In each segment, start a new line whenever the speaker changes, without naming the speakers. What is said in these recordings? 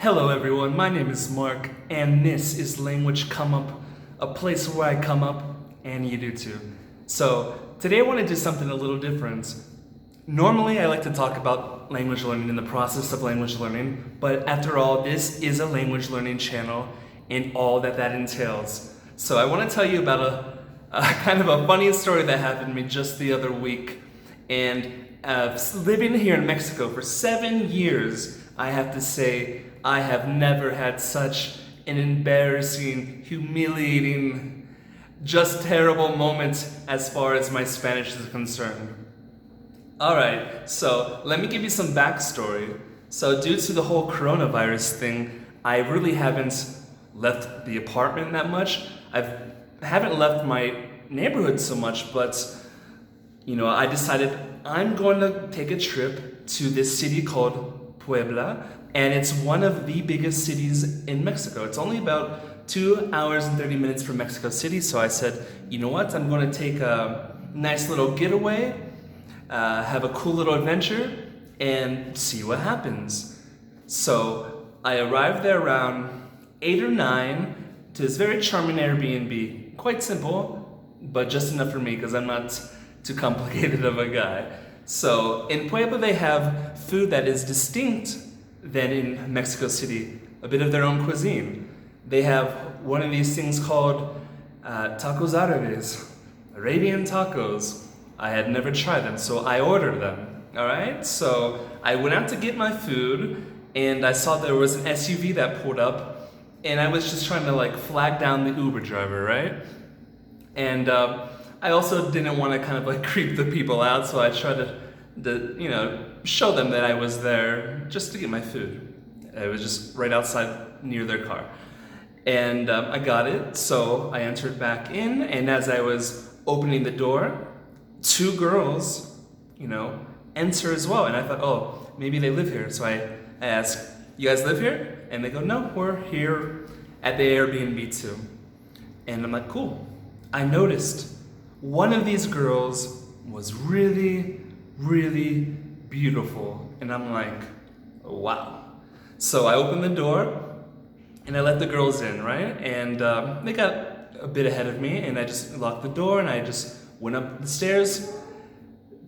Hello everyone, my name is Mark, and this is Language Come Up, a place where I come up, and you do too. So, today I want to do something a little different. Normally I like to talk about language learning and the process of language learning, but after all, this is a language learning channel and all that that entails. So I want to tell you about a kind of a funny story that happened to me just the other week. And living here in Mexico for 7 years, I have to say, I have never had such an embarrassing, humiliating, just terrible moment as far as my Spanish is concerned. Alright, so let me give you some backstory. So due to the whole coronavirus thing, I really haven't left the apartment that much. I haven't left my neighborhood so much, but I decided I'm going to take a trip to this city called Puebla, and it's one of the biggest cities in Mexico. It's only about 2 hours and 30 minutes from Mexico City, so I said, you know what, I'm going to take a nice little getaway, have a cool little adventure, and see what happens. So I arrived there around 8 or 9 to this very charming Airbnb. Quite simple, but just enough for me because I'm not too complicated of a guy. So in Puebla they have food that is distinct than in Mexico City, a bit of their own cuisine. They have one of these things called tacos árabes, Arabian tacos. I had never tried them, so I ordered them, all right? So I went out to get my food, and I saw there was an SUV that pulled up, and I was just trying to flag down the Uber driver, right? And I also didn't want to kind of creep the people out, so I tried to show them that I was there just to get my food. It was just right outside near their car. And I got it, so I entered back in, and as I was opening the door, 2 girls, enter as well. And I thought, oh, maybe they live here. So I asked, you guys live here? And they go, no, we're here at the Airbnb too. And I'm like, cool. I noticed one of these girls was really, really beautiful. And I'm like, wow. So I opened the door and I let the girls in, right? And they got a bit ahead of me, and I just locked the door and I just went up the stairs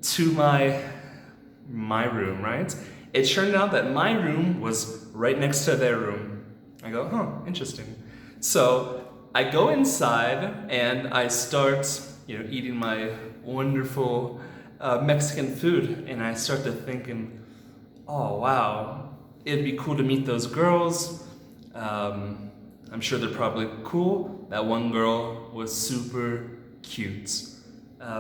to my room, right? It turned out that my room was right next to their room. I go, huh, interesting. So I go inside and I start, eating my wonderful Mexican food, and I start to thinking, oh wow, it'd be cool to meet those girls. I'm sure they're probably cool. That one girl was super cute.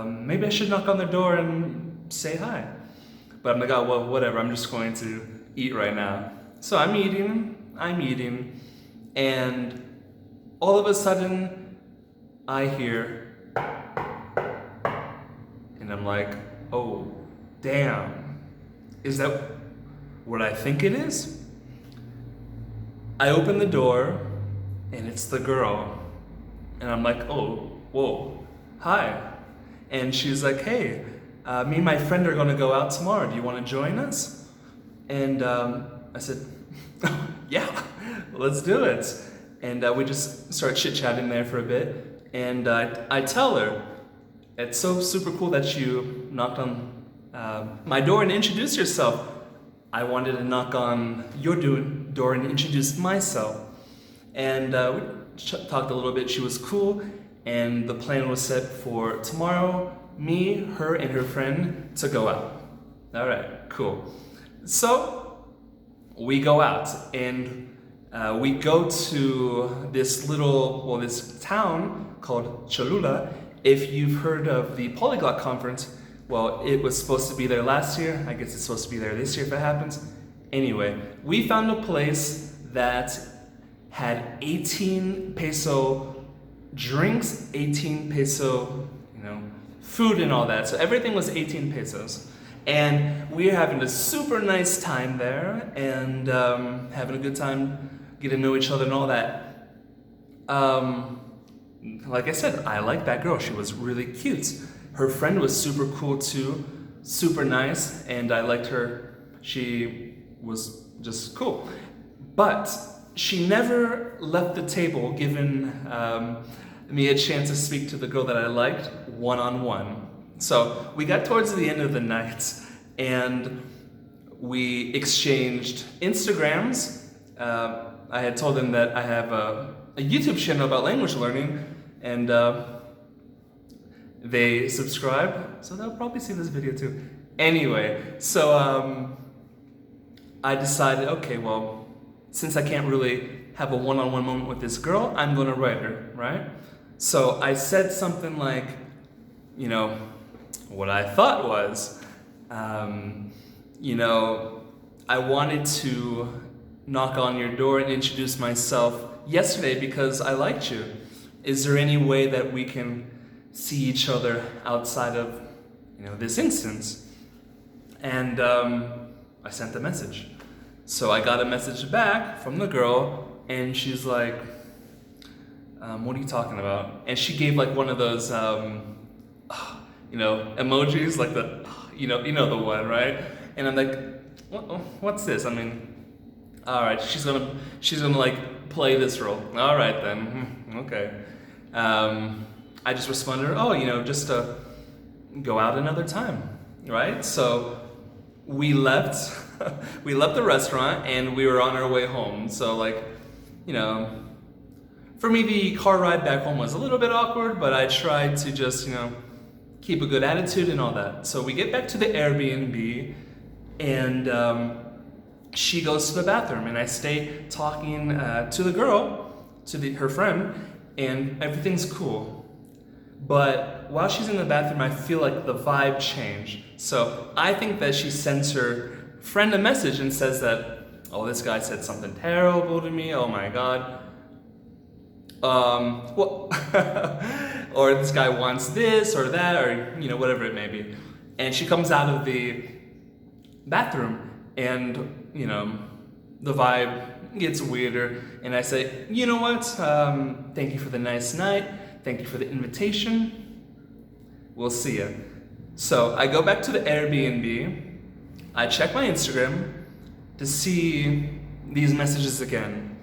Maybe I should knock on their door and say hi. But I'm like, oh, well, whatever, I'm just going to eat right now. So I'm eating, and all of a sudden, I hear, and I'm like, oh, damn, is that what I think it is? I open the door, and it's the girl, and I'm like, oh, whoa, hi. And she's like, hey, me and my friend are gonna go out tomorrow. Do you wanna join us? And I said, yeah, let's do it. And we just start chit-chatting there for a bit. And I tell her, it's so super cool that you knocked on my door and introduced yourself. I wanted to knock on your door and introduce myself. And we talked a little bit. She was cool. And the plan was set for tomorrow, me, her, and her friend to go out. All right, cool. So we go out, and we go to this this town called Cholula. If you've heard of the Polyglot Conference, well, it was supposed to be there last year. I guess it's supposed to be there this year if it happens. Anyway, we found a place that had 18 peso drinks, 18 peso, food and all that. So everything was 18 pesos. And we were having a super nice time there, and having a good time, getting to know each other and all that. Like I said, I liked that girl. She was really cute. Her friend was super cool too, super nice, and I liked her. She was just cool. But she never left the table, giving me a chance to speak to the girl that I liked one-on-one. So we got towards the end of the night, and we exchanged Instagrams. I had told them that I have a YouTube channel about language learning, and they subscribe, so they'll probably see this video too. Anyway, so I decided, okay, well, since I can't really have a one-on-one moment with this girl, I'm gonna write her, right? So I said something like, you know, what I thought was, you know, I wanted to knock on your door and introduce myself yesterday because I liked you. Is there any way that we can see each other outside of, you know, this instance? And I sent a message. So I got a message back from the girl, and she's like, what are you talking about? And she gave like one of those, you know, emojis, like the, you know the one, right? And I'm like, what's this? I mean, all right, she's gonna like play this role. All right then, okay. I just responded, oh, you know, just to go out another time, right? So we left, we left the restaurant and we were on our way home. So like, you know, for me the car ride back home was a little bit awkward, but I tried to just, you know, keep a good attitude and all that. So we get back to the Airbnb, and she goes to the bathroom, and I stay talking to the girl, to her friend, and everything's cool. But while she's in the bathroom, I feel like the vibe changed. So I think that she sends her friend a message and says that, oh, this guy said something terrible to me, oh my God. Well, or this guy wants this or that, or, you know, whatever it may be. And she comes out of the bathroom, and, you know, the vibe gets weirder, and I say, you know what, thank you for the nice night, thank you for the invitation, we'll see ya. So I go back to the Airbnb, I check my Instagram to see these messages again,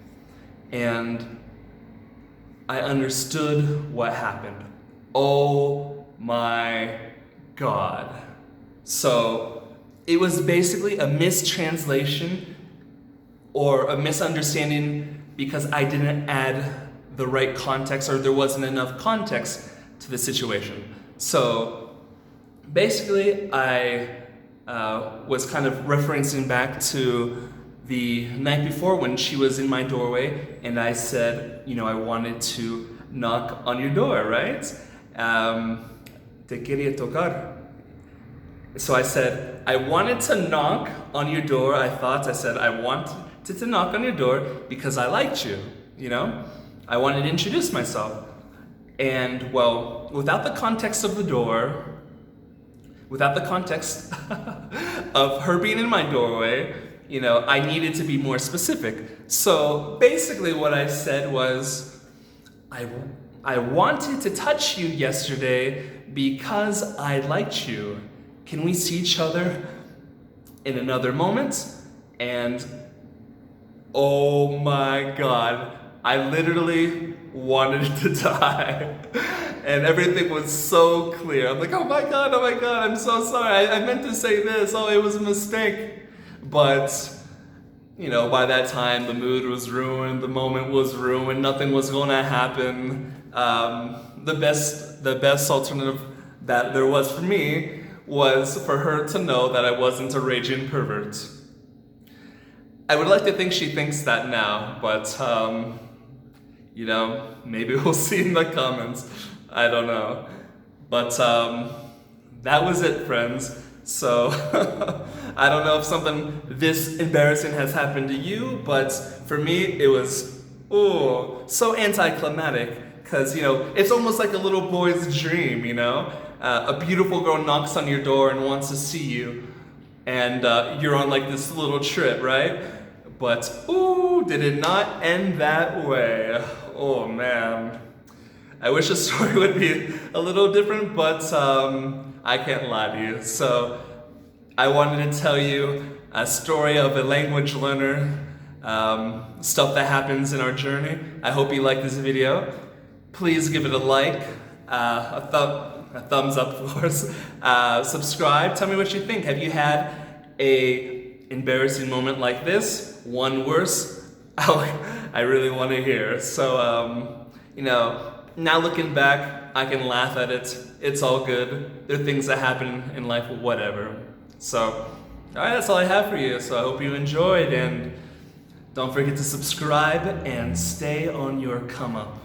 and I understood what happened. Oh my God. So it was basically a mistranslation or a misunderstanding because I didn't add the right context, or there wasn't enough context to the situation. So basically I was kind of referencing back to the night before when she was in my doorway, and I said, you know, I wanted to knock on your door, right? Te quería tocar. So I said, I wanted to knock on your door. I said, I wanted to knock on your door because I liked you, you know? I wanted to introduce myself. And well, without the context of the door, without the context of her being in my doorway, you know, I needed to be more specific. So basically what I said was, I wanted to touch you yesterday because I liked you. Can we see each other in another moment? And oh my God, I literally wanted to die. And everything was so clear. I'm like, oh my God, I'm so sorry. I meant to say this. Oh, it was a mistake. But, you know, by that time, the mood was ruined, the moment was ruined, nothing was gonna happen. The best alternative that there was for me was for her to know that I wasn't a raging pervert. I would like to think she thinks that now, but, you know, maybe we'll see in the comments. I don't know. But that was it, friends. So I don't know if something this embarrassing has happened to you, but for me it was so anticlimactic, because, you know, it's almost like a little boy's dream, you know? A beautiful girl knocks on your door and wants to see you, and you're on like this little trip, right? But did it not end that way? Oh man. I wish the story would be a little different, but I can't lie to you. So I wanted to tell you a story of a language learner stuff that happens in our journey. I hope you like this video. Please give it a like, a thumbs up, of course. Subscribe. Tell me what you think. Have you had a embarrassing moment like this? One worse? I really want to hear. So, now looking back, I can laugh at it. It's all good. There are things that happen in life, whatever. So, alright, that's all I have for you. So I hope you enjoyed, and don't forget to subscribe and stay on your come up.